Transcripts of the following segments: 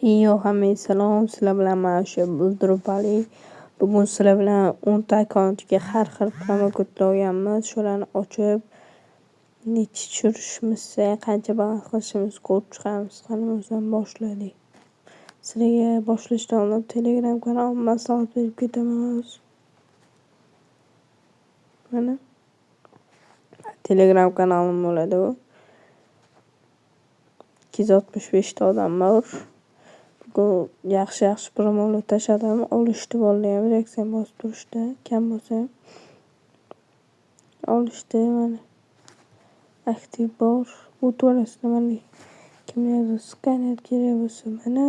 Hammaga salom, sizlar bilan mana shu Buldurupali. Bugun sizlar bilan 10 ta akkauntga har xil promokod olganmiz. Shularni ochib, necha tushirishimizsa, qancha balans qilishimizni ko'rib chiqamiz. Qani o'zdan boshladik. Sizlarga boshlashdan oldin Telegram kanalimga maslahat berib ketaman. Mana Telegram kanalim bo'ladi u. 265 ta odam bor. Yaxshi promolar tashladim. Olishdi bolalar ham reaksiya bosib turishdi. Kam bo'lsa olishdi mana. Aktiv bor. Bu to'g'risida mana kimlarga skaner kerak bo'lsa mana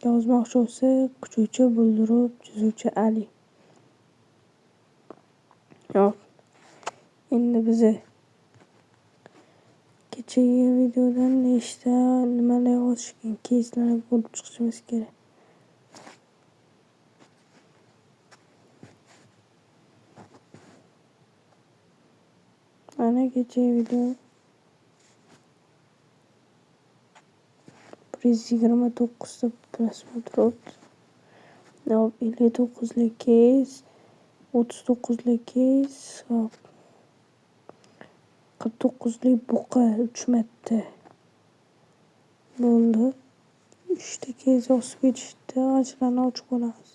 yozmoqchi bo'lsa kuchuvchi Buldurup, chizuvchi Ali. Yo'q. Endi biza kechagi videodan nimalar yozishgan keyslarni ko'rib chiqishimiz kerak. Ana kechagi video 129 ta просмотр. 59 lik keys, 39 lik keys, 49 lik buqa 3 marta bo'ldi. 3 ta keys osib ketishdi. Ochlarni ochib qo'yamiz.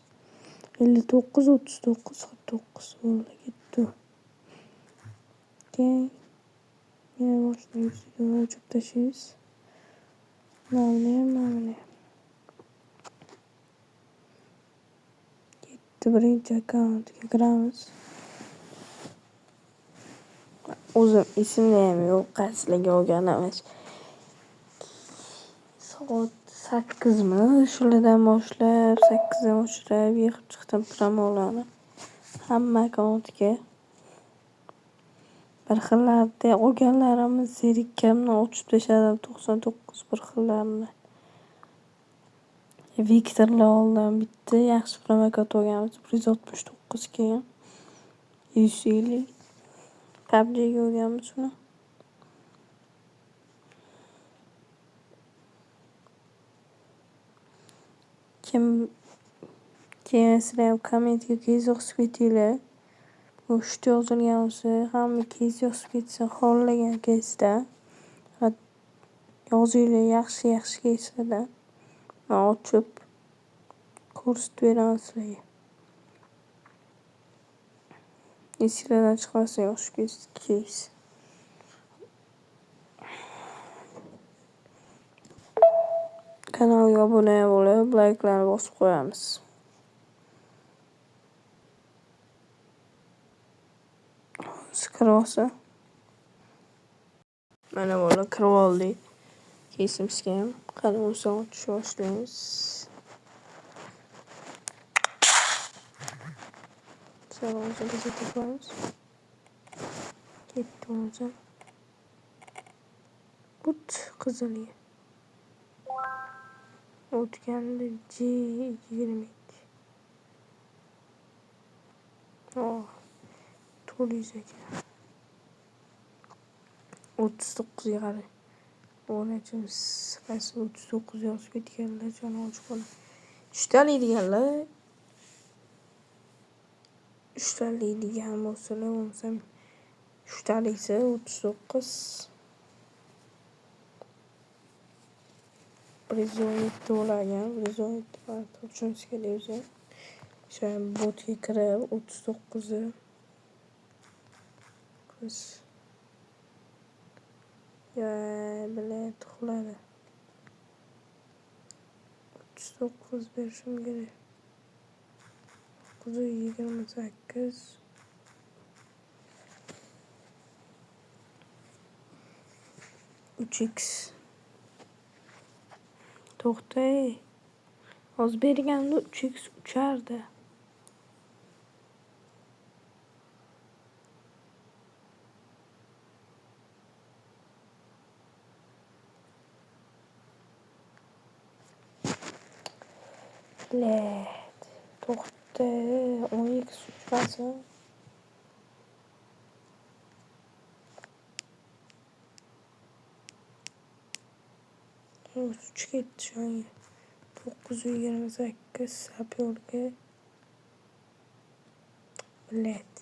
59, 39, 49 bo'ldi. Ketdi. Keyin yana boshlaymiz. Ochib tashlaymiz. Mana. Ketdi birinchi akkauntga kiramiz. O'zim esimda ham yo'q, qaysilarga olganimiz. Soat 8 mi? Shulardan boshlab 8 dan boshlab yig'ib chiqdim promolarni. Hamma akkauntga. Bir xillarda olganlarimiz zerikkamni ochib tashladim 99 bir xillarni. Viktorlar oldim bitta yaxshi promokod olganmiz 169 keyin 150 PUBG'ga olganmiz uni. Keyin sizlar ham kommentga keys yozib ketinglar. O'shda yozilgan bo'lsa, hamma keys yozib ketsa, xohlagan keysda. Yozinglar yaxshi keyslardan. Men ochib ko'rsatib beraman sizlarga. Esinglardan chiqmasa yosh keys. Kanalga obuna bo'lib, layklarni bosib qo'yamiz. Kirib olsa. Mana bola kirib oldik. Keysimizga ham qani o'zdan ochishni boshlaymiz. Salomimizni kuzatib qo'yamiz. Ketdi o'zi. But qizilga. O'tganda G22. 400 ekan. 39 qara. O'rnachimiz qaysi 39 yozib ketganlar jon ochib qo'ying. 3 tali deganlar. 3 tali degan bo'lsalar, bo'lsam 3 tali esa 39. Prizonlik to'lagan, prizonlik topshirishimiz kerak o'zi. Shu botga kirib 39 qiz. Bilet uxladi. 39 berishim kerak. 928 3x. To'xtay. Hozir berganda 3x uchardi. To'xta. 10x uchmasin. Uch ketdi shunga. 928 sapyorga bilet.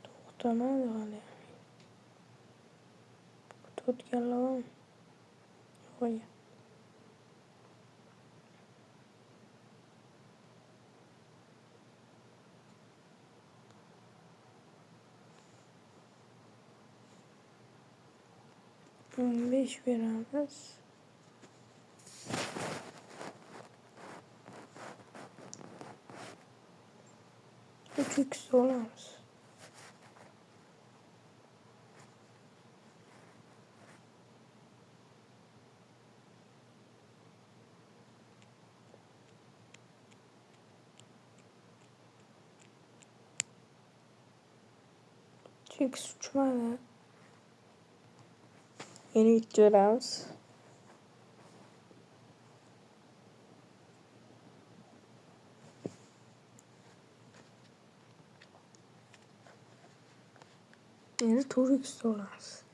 To'xtamadi hali. Kutayotganlar yo'q. 15 beramiz. 3x olamiz. X uçmadı. Yeni gidiyoruz. Yeni tur X olamiz.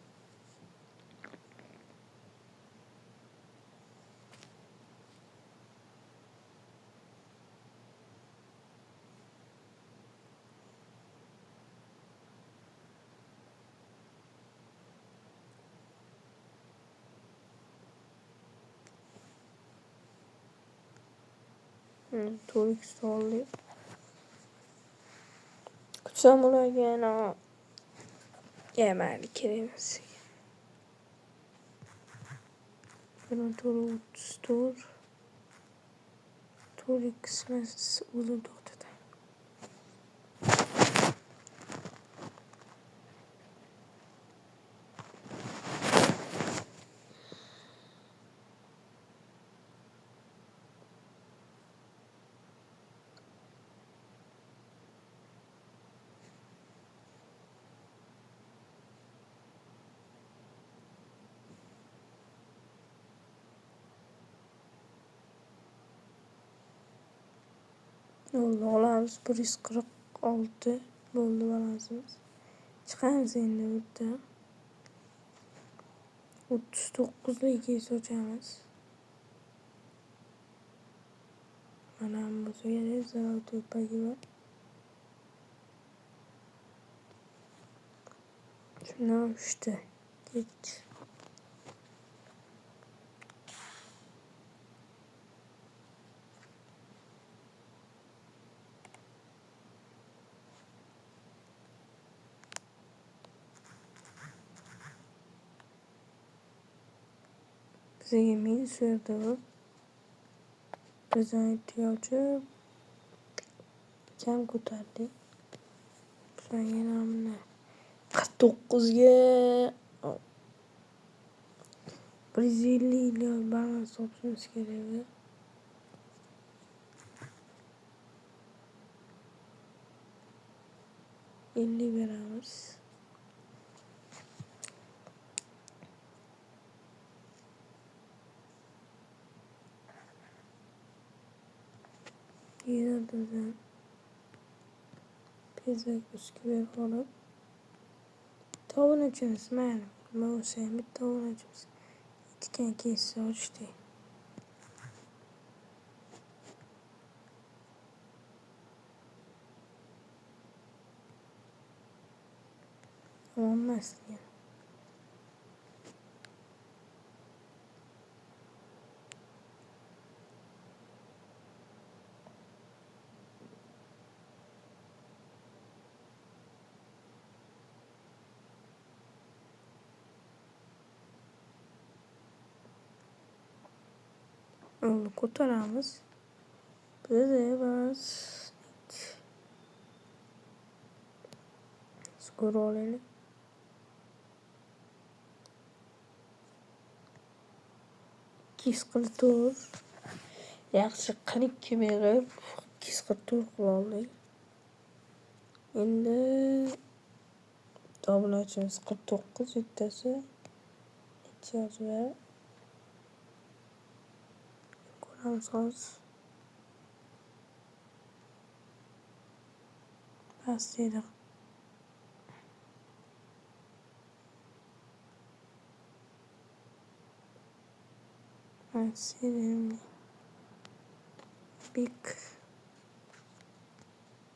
Tur X oldu. Kutsam ularga yemaylik kerakmas. Bunun turu 30 tur. Tur X'imiz uzun to'xtadi. Oldu olamiz 146 bo'ldi balansimiz. Chiqamiz endi bu yerda. 39 sochamiz. Mana bu yerda zarar to'pagi bor. Shundan ushdi. Ketdi. Bizga minus berdi bu. Bizdan ehtiyojchi kam ko'tardik. Sonra yana mana 49ga 150 balans topishimiz kerak. 50 beramiz. Yerden pezak üstü verib olib tovun ochamiz. Mana nima bo'lsa ham bitta tovun ochamiz. Tikan kessa ochdi. Olmaz degan. Onu ko'taramiz. Biz bas. Skor olaylik. Kisqirtur. Yaxshi 42 berib kisqirtur qilib oldik. Endi tablochimiz 49 bittasi. Ehtiyoj var. Ko'ramiz hozir. Bas deydi. Senin big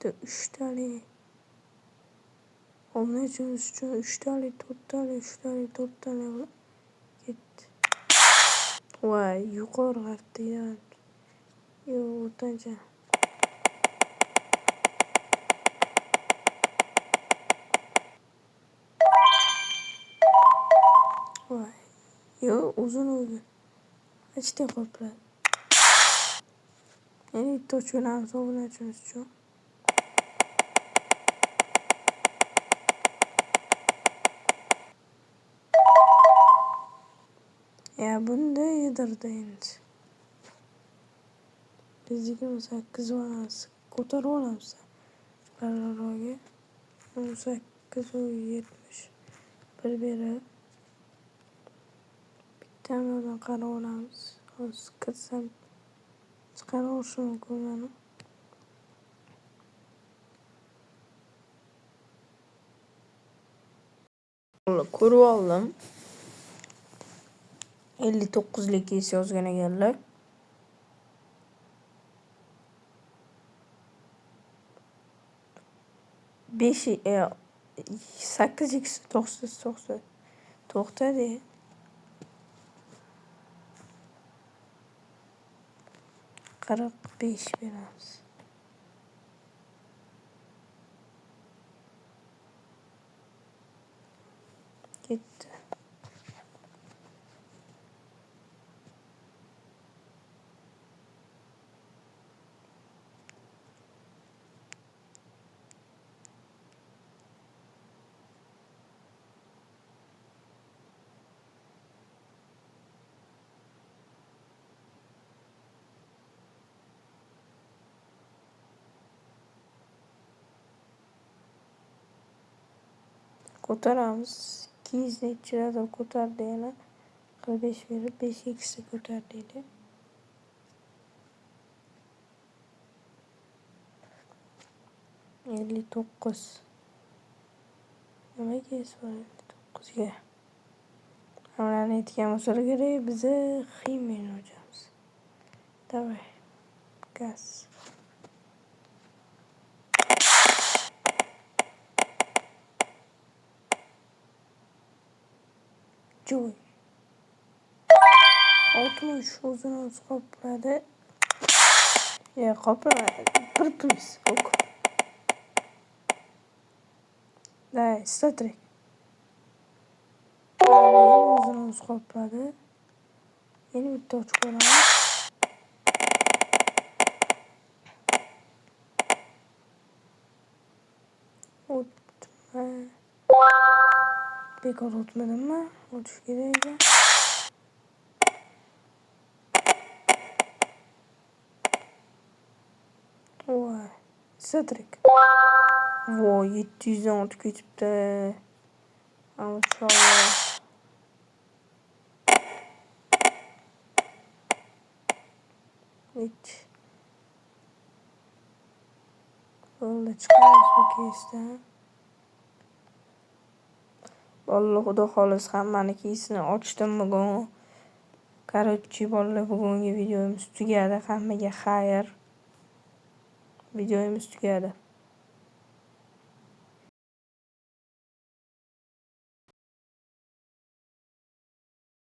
de 3 tane olmaya çalışıyor. 3 tane, 4 tane, 3 tane, 4 tane gitti. Vay yukarı arttı ya. Yo ortanca. Vay. Yo uzun oldu. Açtı kopra. Yani toçunam savuna çalışıyor. Ya bunu da yedirdi yani. Bizdeki mesela kız var. Kotar olamsa. Kararlığı. Mesela kız o 70. Bir biri. Bir tane oradan kara olamız. O kızsan çıkar olsun kullanım. Kuru aldım. 59 lekesi yozgana geldi. Beş 8 x 9 to'xtadi. Qirq besh beramiz. Ketdi. Ko'taramiz. 200 ichida ko'tardi yana. 45 berib 5 x ko'tardi deydi. Elli to'qqiz. Nimaga esbor 59ga? Hammalarni aytgan bo'lsa kerak, biza ximiyani ochamiz. Давай. Gaz. Joy. 60 uzun qopladi. Ya qoplamadi. Bir plus. Ok. Давай, statrek. Uzun qopladi. Yeni bitta ochib ko'ramiz. O'tma. Bekor o'tmadimmi? O'tish kerak ekan. Voy. Statrek. Voy, 700 dan o'tib ketibdi. Maşallah. Hiç. Böyle chiqamiz bu keysdan. Vallahi xudo xolis hammanikisini ochdim bugun. Короче, bolalar bugungi videomiz tugadi. Hammaga xayr. Videomiz tugadi.